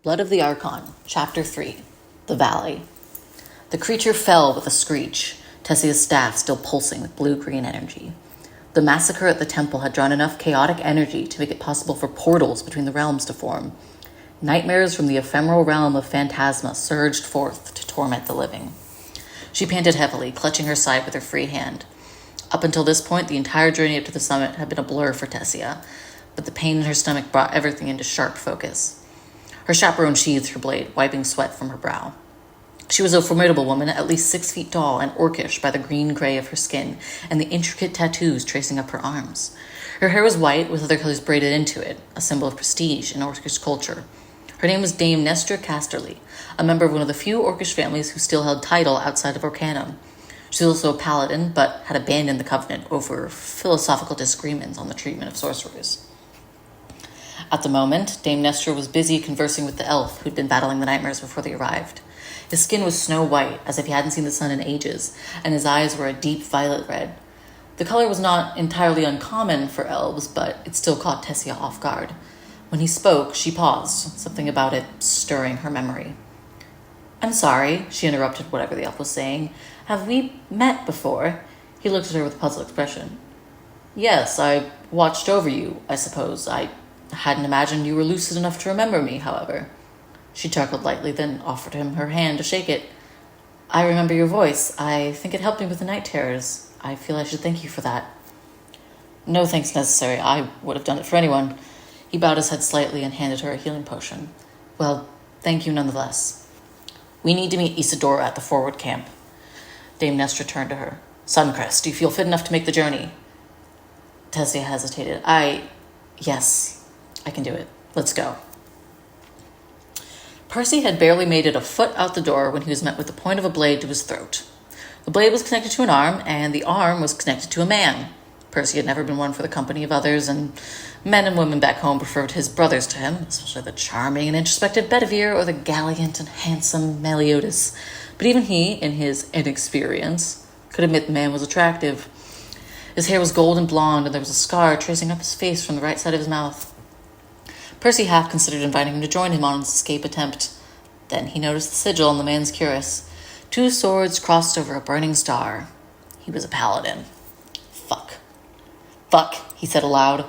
Blood of the Archon, Chapter 3, The Valley. The creature fell with a screech, Tessia's staff still pulsing with blue-green energy. The massacre at the temple had drawn enough chaotic energy to make it possible for portals between the realms to form. Nightmares from the ephemeral realm of Phantasma surged forth to torment the living. She panted heavily, clutching her side with her free hand. Up until this point, the entire journey up to the summit had been a blur for Tessia, but the pain in her stomach brought everything into sharp focus. Her chaperone sheathed her blade, wiping sweat from her brow. She was a formidable woman, at least 6 feet tall and orcish by the green-gray of her skin and the intricate tattoos tracing up her arms. Her hair was white, with other colors braided into it, a symbol of prestige in orcish culture. Her name was Dame Nestra Casterly, a member of one of the few orcish families who still held title outside of Arcanum. She was also a paladin, but had abandoned the Covenant over philosophical disagreements on the treatment of sorcerers. At the moment, Dame Nestra was busy conversing with the elf who'd been battling the nightmares before they arrived. His skin was snow white, as if he hadn't seen the sun in ages, and his eyes were a deep violet red. The color was not entirely uncommon for elves, but it still caught Tessia off guard. When he spoke, she paused, something about it stirring her memory. "I'm sorry," she interrupted whatever the elf was saying. "Have we met before?" He looked at her with a puzzled expression. "Yes, I watched over you, I suppose. I hadn't imagined you were lucid enough to remember me, however." She chuckled lightly, then offered him her hand to shake it. "I remember your voice. I think it helped me with the night terrors. I feel I should thank you for that." "No thanks necessary. I would have done it for anyone." He bowed his head slightly and handed her a healing potion. "Well, thank you nonetheless. We need to meet Isadora at the forward camp." Dame Nestra turned to her. "Suncrest, do you feel fit enough to make the journey?" Tessia hesitated. Yes, I can do it. Let's go." Percy had barely made it a foot out the door when he was met with the point of a blade to his throat. The blade was connected to an arm, and the arm was connected to a man. Percy had never been one for the company of others, and men and women back home preferred his brothers to him, especially the charming and introspective Bedivere or the gallant and handsome Meliodas. But even he, in his inexperience, could admit the man was attractive. His hair was gold and blonde, and there was a scar tracing up his face from the right side of his mouth. Percy half considered inviting him to join him on his escape attempt. Then he noticed the sigil on the man's cuirass. 2 swords crossed over a burning star. He was a paladin. Fuck, he said aloud.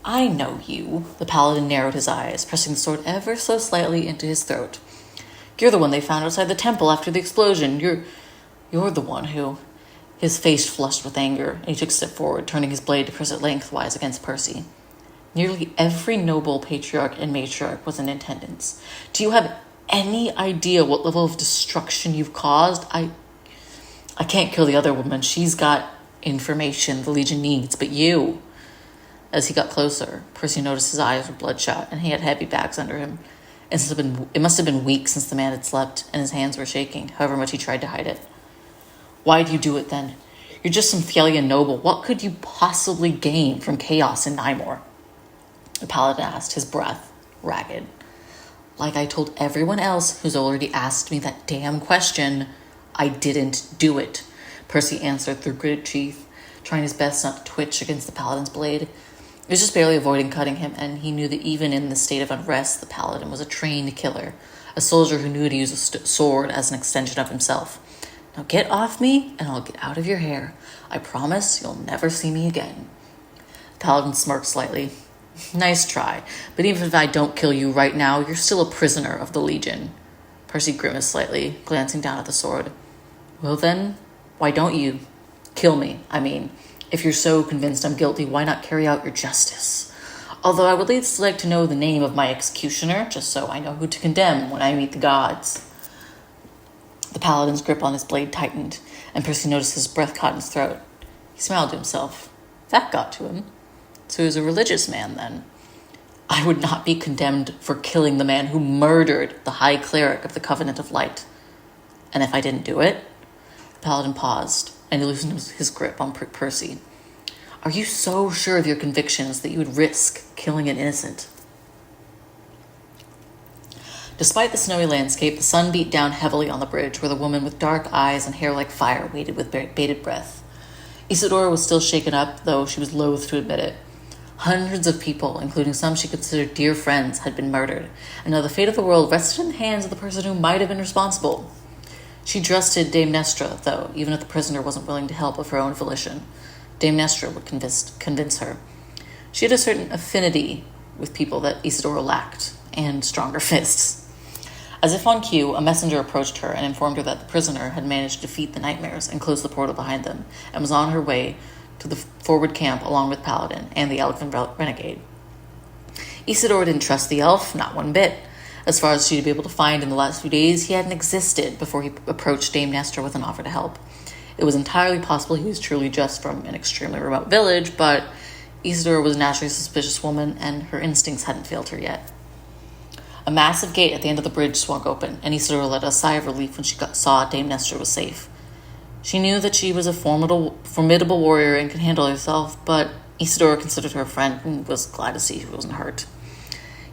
"I know you." The paladin narrowed his eyes, pressing the sword ever so slightly into his throat. "You're the one they found outside the temple after the explosion. You're the one who..." His face flushed with anger, and he took a step forward, turning his blade to press it lengthwise against Percy. Nearly every noble patriarch and matriarch was in attendance. "Do you have any idea what level of destruction you've caused? I can't kill the other woman. She's got information the Legion needs, but you..." As he got closer, Percy noticed his eyes were bloodshot, and he had heavy bags under him. It must have been weeks since the man had slept, and his hands were shaking, however much he tried to hide it. "Why do you do it, then? You're just some Thelian noble. What could you possibly gain from chaos in Nymor?" The paladin asked, his breath ragged. "Like I told everyone else who's already asked me that damn question, I didn't do it," Percy answered through gritted teeth, trying his best not to twitch against the paladin's blade. It was just barely avoiding cutting him, and he knew that even in the state of unrest, the paladin was a trained killer, a soldier who knew to use a sword as an extension of himself. "Now get off me, and I'll get out of your hair. I promise you'll never see me again." The paladin smirked slightly. "Nice try, but even if I don't kill you right now, you're still a prisoner of the Legion." Percy grimaced slightly, glancing down at the sword. "Well then, why don't you? Kill me, I mean. If you're so convinced I'm guilty, why not carry out your justice? Although I would at least like to know the name of my executioner, just so I know who to condemn when I meet the gods." The paladin's grip on his blade tightened, and Percy noticed his breath caught in his throat. He smiled to himself. That got to him. So he was a religious man, then. "I would not be condemned for killing the man who murdered the High Cleric of the Covenant of Light. And if I didn't do it?" The paladin paused, and he loosened his grip on Percy. "Are you so sure of your convictions that you would risk killing an innocent?" Despite the snowy landscape, the sun beat down heavily on the bridge, where the woman with dark eyes and hair like fire waited with bated breath. Isadora was still shaken up, though she was loath to admit it. Hundreds of people, including some she considered dear friends, had been murdered, and now the fate of the world rested in the hands of the person who might have been responsible. She trusted Dame Nestra, though, even if the prisoner wasn't willing to help of her own volition. Dame Nestra would convince her. She had a certain affinity with people that Isidora lacked, and stronger fists. As if on cue, a messenger approached her and informed her that the prisoner had managed to defeat the nightmares and close the portal behind them, and was on her way to the forward camp along with Paladin and the elven renegade. Isidora didn't trust the elf, not one bit. As far as she'd be able to find in the last few days, he hadn't existed before he approached Dame Nestra with an offer to help. It was entirely possible he was truly just from an extremely remote village, but Isidora was a naturally suspicious woman, and her instincts hadn't failed her yet. A massive gate at the end of the bridge swung open, and Isidora let a sigh of relief when she saw Dame Nestra was safe. She knew that she was a formidable warrior and could handle herself, but Isidora considered her a friend and was glad to see she wasn't hurt.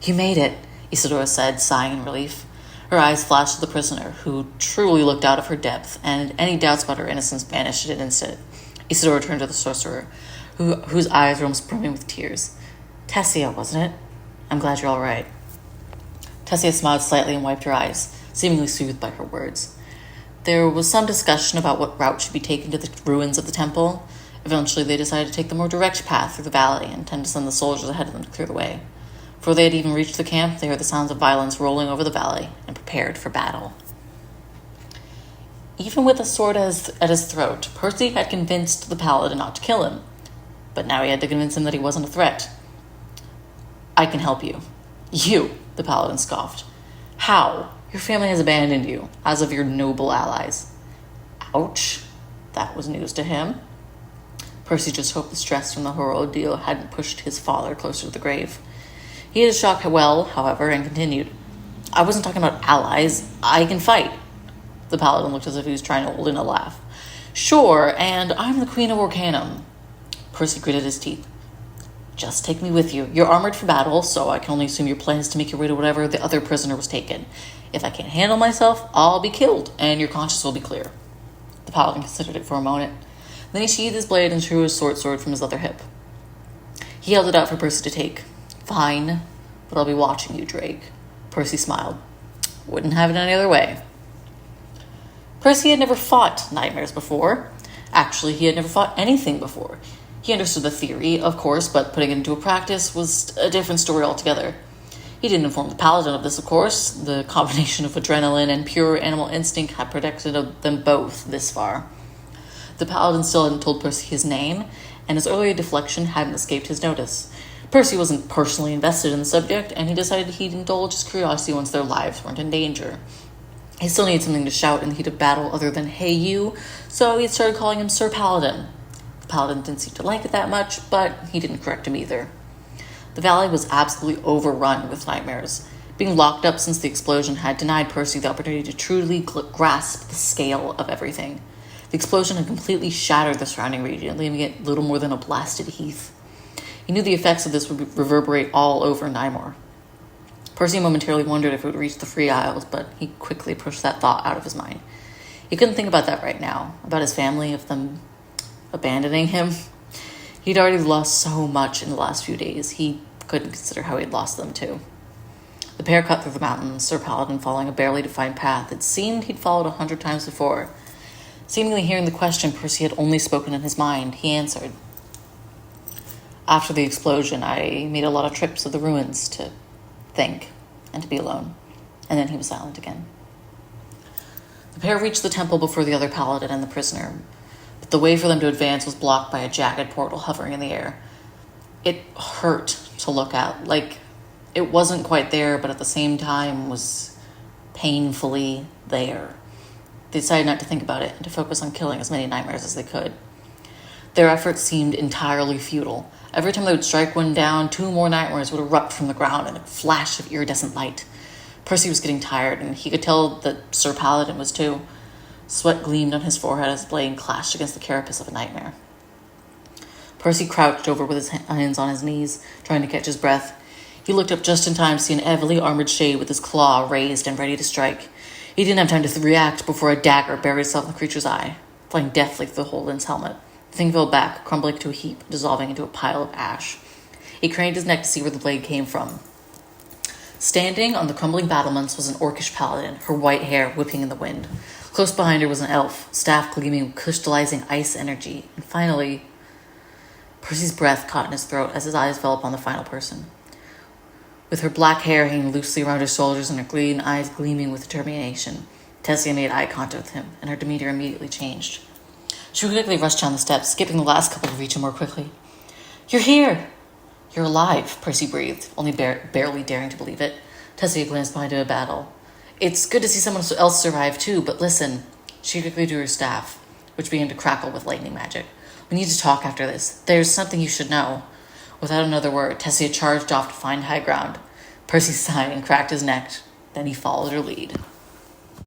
"You made it," Isidora said, sighing in relief. Her eyes flashed to the prisoner, who truly looked out of her depth, and any doubts about her innocence vanished in an instant. Isidora turned to the sorcerer, whose eyes were almost brimming with tears. "Tessia, wasn't it? I'm glad you're all right." Tessia smiled slightly and wiped her eyes, seemingly soothed by her words. There was some discussion about what route should be taken to the ruins of the temple. Eventually, they decided to take the more direct path through the valley and intend to send the soldiers ahead of them to clear the way. Before they had even reached the camp, they heard the sounds of violence rolling over the valley and prepared for battle. Even with a sword at his throat, Percy had convinced the paladin not to kill him. But now he had to convince him that he wasn't a threat. "I can help you." "You?" the paladin scoffed. "How? Your family has abandoned you, as of your noble allies." Ouch. That was news to him. Percy just hoped the stress from the whole ordeal hadn't pushed his father closer to the grave. He had his shock well, however, and continued. "I wasn't talking about allies. I can fight." The paladin looked as if he was trying to hold in a laugh. "Sure, and I'm the Queen of Orcanum." Percy gritted his teeth. "Just take me with you. You're armored for battle, so I can only assume your plan is to make your way to whatever the other prisoner was taken. If I can't handle myself, I'll be killed, and your conscience will be clear." The paladin considered it for a moment. Then he sheathed his blade and drew his sword from his other hip. He held it out for Percy to take. "Fine, but I'll be watching you, Drake." Percy smiled. "Wouldn't have it any other way." Percy had never fought nightmares before. Actually, he had never fought anything before. He understood the theory, of course, but putting it into a practice was a different story altogether. He didn't inform the paladin of this, of course. The combination of adrenaline and pure animal instinct had protected them both this far. The paladin still hadn't told Percy his name, and his earlier deflection hadn't escaped his notice. Percy wasn't personally invested in the subject, and he decided he'd indulge his curiosity once their lives weren't in danger. He still needed something to shout in the heat of battle other than "Hey you," so he started calling him Sir Paladin. The paladin didn't seem to like it that much, but he didn't correct him either. The valley was absolutely overrun with nightmares. Being locked up since the explosion had denied Percy the opportunity to truly grasp the scale of everything. The explosion had completely shattered the surrounding region, leaving it little more than a blasted heath. He knew the effects of this would reverberate all over Nymor. Percy momentarily wondered if it would reach the Free Isles, but he quickly pushed that thought out of his mind. He couldn't think about that right now, about his family, of them abandoning him. He'd already lost so much in the last few days. He couldn't consider how he'd lost them too. The pair cut through the mountains, Sir Paladin following a barely defined path it seemed he'd followed 100 times before. Seemingly hearing the question Percy had only spoken in his mind, he answered. "After the explosion, I made a lot of trips to the ruins to think and to be alone." And then he was silent again. The pair reached the temple before the other paladin and the prisoner, but the way for them to advance was blocked by a jagged portal hovering in the air. It hurt to look at, like it wasn't quite there, but at the same time was painfully there. They decided not to think about it and to focus on killing as many nightmares as they could. Their efforts seemed entirely futile. Every time they would strike one down, 2 more nightmares would erupt from the ground in a flash of iridescent light. Percy was getting tired, and he could tell that Sir Paladin was too. Sweat gleamed on his forehead as the blade clashed against the carapace of a nightmare. Percy crouched over with his hands on his knees, trying to catch his breath. He looked up just in time to see an heavily armored shade with his claw raised and ready to strike. He didn't have time to react before a dagger buried itself in the creature's eye, flying deathly through the hole in his helmet. The thing fell back, crumbling to a heap, dissolving into a pile of ash. He craned his neck to see where the blade came from. Standing on the crumbling battlements was an orcish paladin, her white hair whipping in the wind. Close behind her was an elf, staff gleaming with crystallizing ice energy. And finally, Percy's breath caught in his throat as his eyes fell upon the final person. With her black hair hanging loosely around her shoulders and her green eyes gleaming with determination, Tessia made eye contact with him, and her demeanor immediately changed. She quickly rushed down the steps, skipping the last couple to reach him more quickly. "You're here!" "You're alive," Percy breathed, only barely daring to believe it. Tessia glanced behind him in battle. "It's good to see someone else survive too, but listen." She quickly drew her staff, which began to crackle with lightning magic. "We need to talk after this. There's something you should know." Without another word, Tessia charged off to find high ground. Percy sighed and cracked his neck. Then he followed her lead.